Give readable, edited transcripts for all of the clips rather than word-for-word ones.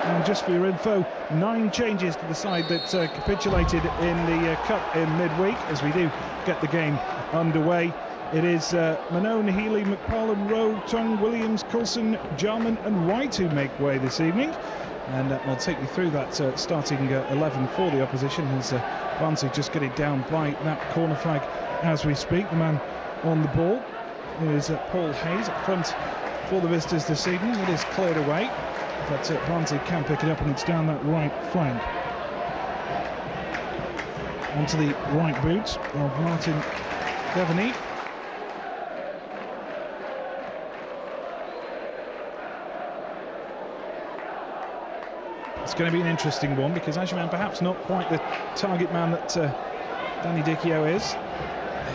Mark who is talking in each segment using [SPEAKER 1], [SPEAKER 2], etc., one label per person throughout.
[SPEAKER 1] And just for your info, 9 changes to the side that capitulated in the Cup in midweek as we do get the game underway. It is Manone, Healy, McParlin, Rowe, Tongue, Williams, Coulson, Jarman and White who make way this evening. And we'll take you through that starting 11 for the opposition as Barnsley just get it down by that corner flag as we speak. The man on the ball is Paul Hayes up front for the visitors this evening. It is cleared away, but Barnsley can pick it up and it's down that right flank. Onto the right boot of Martin Devaney. It's going to be an interesting one because Agyemang perhaps not quite the target man that Danny Dichio is.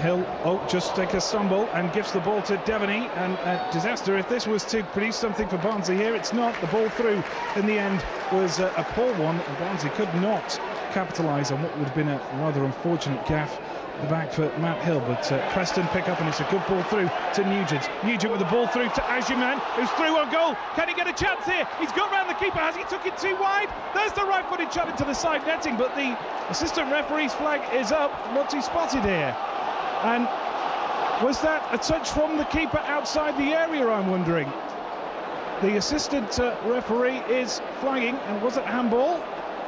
[SPEAKER 1] He'll just take a stumble and gives the ball to Devaney, and a disaster if this was to produce something for Barnsley here. It's not. The ball through in the end was a poor one, and Barnsley could not capitalise on what would have been a rather unfortunate gaffe at the back for Matt Hill, but Preston pick up and it's a good ball through to Nugent. Nugent with the ball through to Agyemang, who's through on goal. Can he get a chance here? He's got round the keeper. Has he took it too wide? There's the right-footed shot into the side netting, but the assistant referee's flag is up. What's he spotted here? And was that a touch from the keeper outside the area, I'm wondering? The assistant referee is flagging, and was it handball?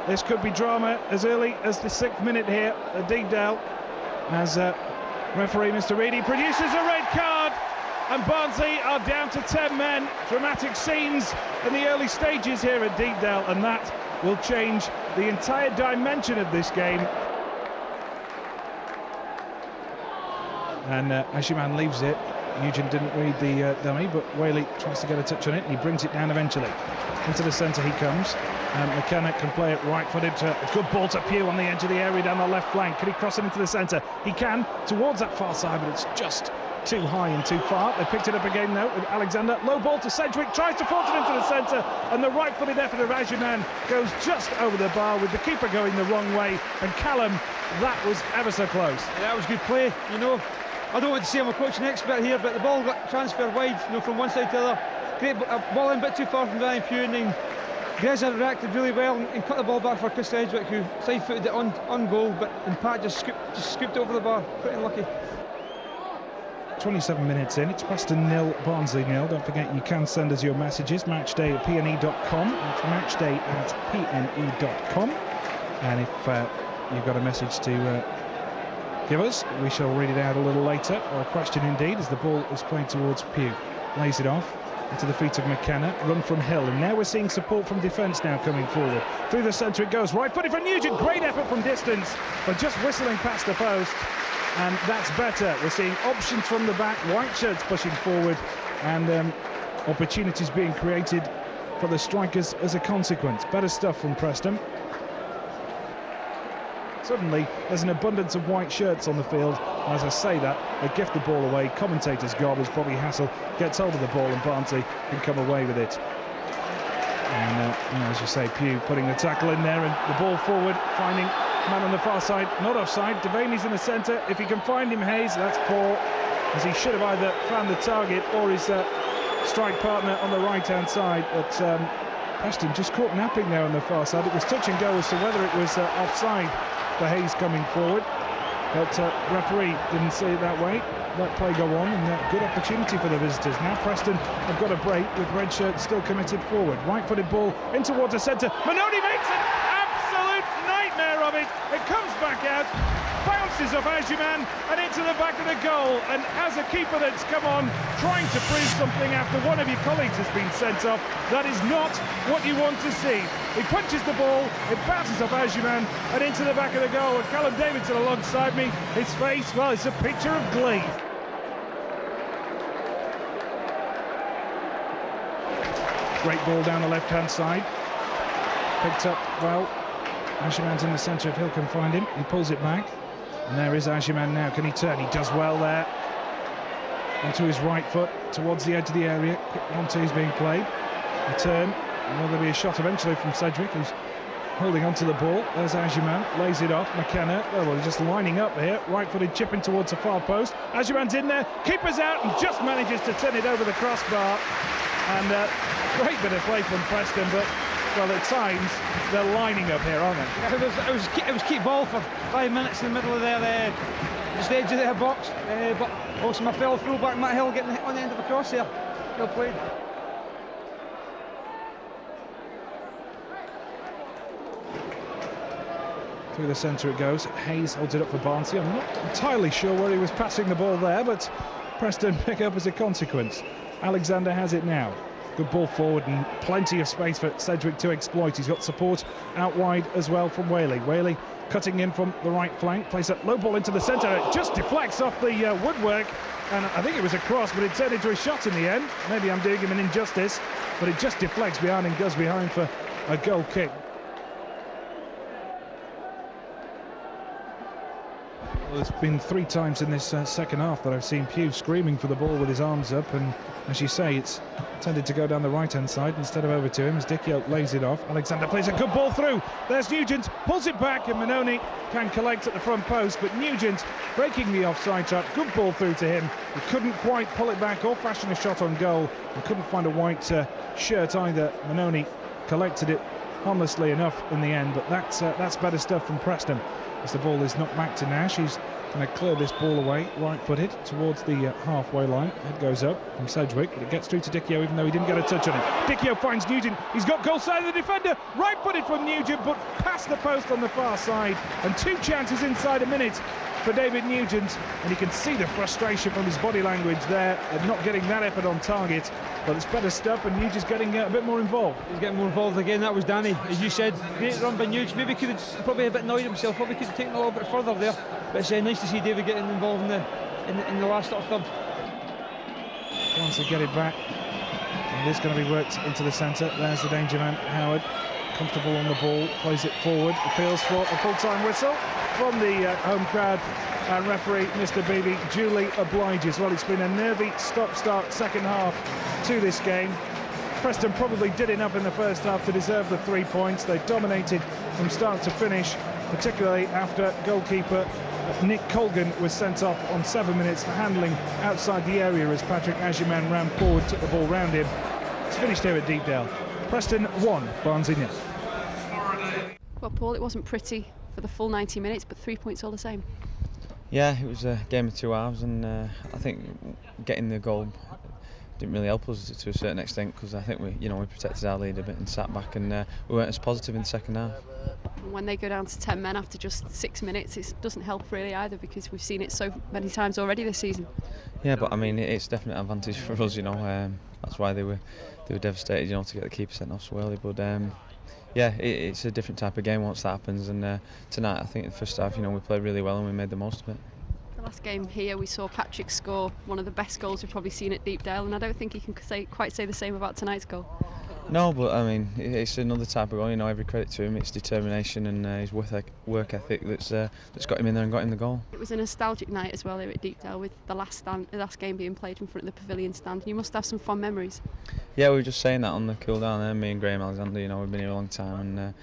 [SPEAKER 1] This could be drama as early as the 6th minute here at Deepdale, as referee Mr. Reedy produces a red card, and Barnsley are down to 10 men. Dramatic scenes in the early stages here at Deepdale, and that will change the entire dimension of this game. And Agyemang leaves it. Nugent didn't read the dummy, but Whaley tries to get a touch on it, and he brings it down eventually. Into the centre he comes, and McKenna can play it right-footed. A good ball to Pugh on the edge of the area down the left flank. Can he cross it into the centre? He can, towards that far side, but it's just too high and too far. They picked it up again now with Alexander. Low ball to Sedgwick, tries to force it into the centre, and the right-footed effort of Agyemang goes just over the bar with the keeper going the wrong way. And Callum, that was ever so close.
[SPEAKER 2] Yeah, that was good play, you know. I don't want to say I'm a coaching expert here, but the ball got transferred wide, you know, from one side to the other. Great ball in a bit too far from Danny Pugh, and then Greza reacted really well and cut the ball back for Chris Sedgwick, who side-footed it on goal, but in Pat just scooped it over the bar. Pretty unlucky.
[SPEAKER 1] 27 minutes in, it's Preston 0, Barnsley 0. Don't forget you can send us your messages, matchday@pne.com. That's matchday@pne.com. And if you've got a message to give us, we shall read it out a little later, or a question indeed, as the ball is played towards Pugh. Lays it off into the feet of McKenna, run from Hill, and now we're seeing support from defence now coming forward. Through the centre it goes, right-footed from Nugent, great effort from distance, but just whistling past the post, and that's better. We're seeing options from the back, white shirts pushing forward, and opportunities being created for the strikers as a consequence. Better stuff from Preston. Suddenly, there's an abundance of white shirts on the field. As I say that, they gift the ball away. Commentators gob as Bobby Hassel gets hold of the ball and Barnsley can come away with it. And as you say, Pugh putting the tackle in there and the ball forward, finding man on the far side, not offside. Devaney's in the centre. If he can find him, Hayes, that's poor, as he should have either found the target or his strike partner on the right-hand side. But Preston just caught napping there on the far side. It was touch and go as to whether it was offside for Hayes coming forward, but referee didn't see it that way. Let play go on, and good opportunity for the visitors. Now Preston have got a break with red shirt still committed forward. Right-footed ball in towards the centre. Manone makes an absolute nightmare of it. It comes back out, bounces off Agyemang and into the back of the goal. And as a keeper that's come on trying to prove something after one of your colleagues has been sent off, that is not what you want to see. He punches the ball, it bounces off Agyemang and into the back of the goal. And Callum Davidson alongside me, his face, well, it's a picture of glee. Great ball down the left-hand side. Picked up well. Agyemang's in the centre if Hill can find him. He pulls it back. And there is Agyemang now. Can he turn? He does well there. Onto his right foot towards the edge of the area. Quick 1-2 is being played. A turn. And will there be a shot eventually from Sedgwick, who's holding onto the ball. There's Agyemang. Lays it off. McKenna. Oh, well, he's just lining up here. Right-footed chipping towards the far post. Agyemang's in there. Keeper's out and just manages to turn it over the crossbar. And great bit of play from Preston, but Well, at times they're lining up here, aren't they?
[SPEAKER 2] It was keep ball for 5 minutes in the middle of their just the edge of their box, but also my fellow fullback Matt Hill getting hit on the end of the cross there. Well played.
[SPEAKER 1] Through the centre it goes. Hayes holds it up for Barnsley. I'm not entirely sure where he was passing the ball there, but Preston pick up as a consequence. Alexander has it now. Good ball forward and plenty of space for Sedgwick to exploit. He's got support out wide as well from Whaley. Whaley cutting in from the right flank, plays a low ball into the centre. It just deflects off the woodwork, and I think it was a cross, but it turned into a shot in the end. Maybe I'm doing him an injustice, but it just deflects behind and goes behind for a goal kick. Well, there's been 3 times in this second half that I've seen Pugh screaming for the ball with his arms up, and as you say, it's tended to go down the right-hand side instead of over to him as Dicchio lays it off. Alexander plays a good ball through. There's Nugent, pulls it back, and Manoni can collect at the front post, but Nugent breaking the offside trap. Good ball through to him. He couldn't quite pull it back or fashion a shot on goal, and couldn't find a white shirt either. Manoni collected it harmlessly enough in the end, but that's better stuff from Preston. As the ball is knocked back to Nash, he's going to clear this ball away, right-footed, towards the halfway line. Head goes up from Sedgwick, but it gets through to Dicchio, even though he didn't get a touch on it. Dicchio finds Nugent, he's got goal side of the defender, right-footed from Nugent, but past the post on the far side, and 2 chances inside a minute for David Nugent, and you can see the frustration from his body language there at not getting that effort on target, but it's better stuff, and Nugent's getting a bit more involved.
[SPEAKER 2] He's getting more involved again. That was Danny, as you said, great run by Nugent. Maybe could have probably a bit annoyed himself, probably could have taken a little bit further there, but it's nice to see David getting involved in the last sort of third.
[SPEAKER 1] Wants to get it back, and it is going to be worked into the centre. There's the danger man, Howard, comfortable on the ball, plays it forward, appeals for a full-time whistle from the home crowd, and referee Mr. Beebe duly obliges. Well, it's been a nervy stop-start second half to this game. Preston probably did enough in the first half to deserve the 3 points. They dominated from start to finish, particularly after goalkeeper Nick Colgan was sent off on 7 minutes for handling outside the area as Patrick Agyemang ran forward, took the ball round him. It's finished here at Deepdale. Preston 1, Barnsley 0.
[SPEAKER 3] Well, Paul, it wasn't pretty for the full 90 minutes, but 3 points all the same.
[SPEAKER 4] Yeah, it was a game of 2 halves, and I think getting the goal didn't really help us to a certain extent, because I think we protected our lead a bit and sat back, and we weren't as positive in the second half.
[SPEAKER 3] And when they go down to 10 men after just 6 minutes, it doesn't help really either, because we've seen it so many times already this season.
[SPEAKER 4] Yeah, but I mean, it's definitely an advantage for us, that's why they were devastated, to get the keeper sent off so early. But yeah, it's a different type of game once that happens, and tonight I think in the first half, we played really well and we made the most of it.
[SPEAKER 3] The last game here, we saw Patrick score one of the best goals we've probably seen at Deepdale, and I don't think he can quite say the same about tonight's goal.
[SPEAKER 4] No, but I mean, it's another type of goal. Every credit to him. It's determination and his work ethic that's got him in there and got him the goal.
[SPEAKER 3] It was a nostalgic night as well here at Deepdale, with the last game being played in front of the Pavilion Stand. You must have some fond memories. Yeah,
[SPEAKER 4] we were just saying that on the cool down there. Me and Graham Alexander, we've been here a long time, and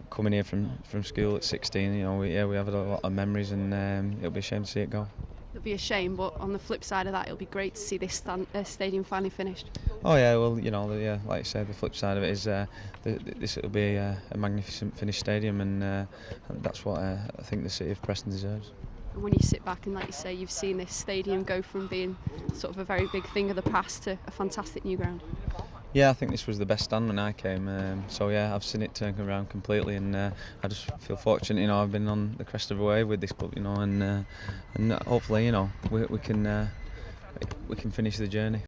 [SPEAKER 4] coming here from school at 16, we have a lot of memories, and it'll be a shame to see it go.
[SPEAKER 3] It'll be a shame, but on the flip side of that, it'll be great to see this stadium finally finished.
[SPEAKER 4] Oh yeah, well, like you said, the flip side of it is this will be a magnificent finished stadium, and that's what I think the city of Preston deserves.
[SPEAKER 3] And when you sit back and, like you say, you've seen this stadium go from being sort of a very big thing of the past to a fantastic new ground.
[SPEAKER 4] Yeah, I think this was the best stand when I came, so yeah, I've seen it turn around completely, and I just feel fortunate, I've been on the crest of a wave with this club, and hopefully, we can finish the journey.